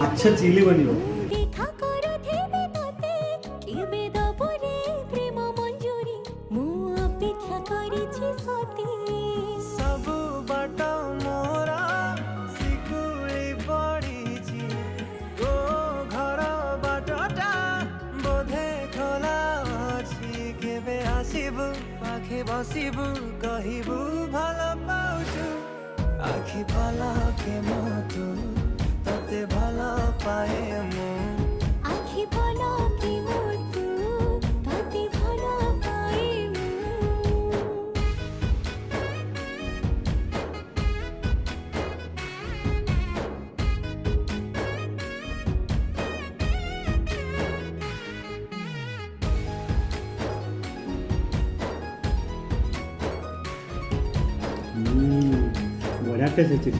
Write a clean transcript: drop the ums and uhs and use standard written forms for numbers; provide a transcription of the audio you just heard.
আচ্ছা চিলি বনিব ସବୁ ବାଟ ମୋର ଶିକୁଳି ପଡ଼ିଛି ତୋ ଘର ବାଟଟା ବୋଧେ ଖୋଲା ଅଛି କେବେ ଆସିବୁ ପାଖେ ବସିବୁ କହିବୁ ଭଲ ପାଉଛୁ ଆଖି ପଲକେ ମୁଁ ତୁ ତତେ ଭଲ ପାଏ ମୁଁ আখি পলকে মতো তাতে ভালো পাই ବଢ଼ିଆ ଟେଷ୍ଟ ହେଇଛି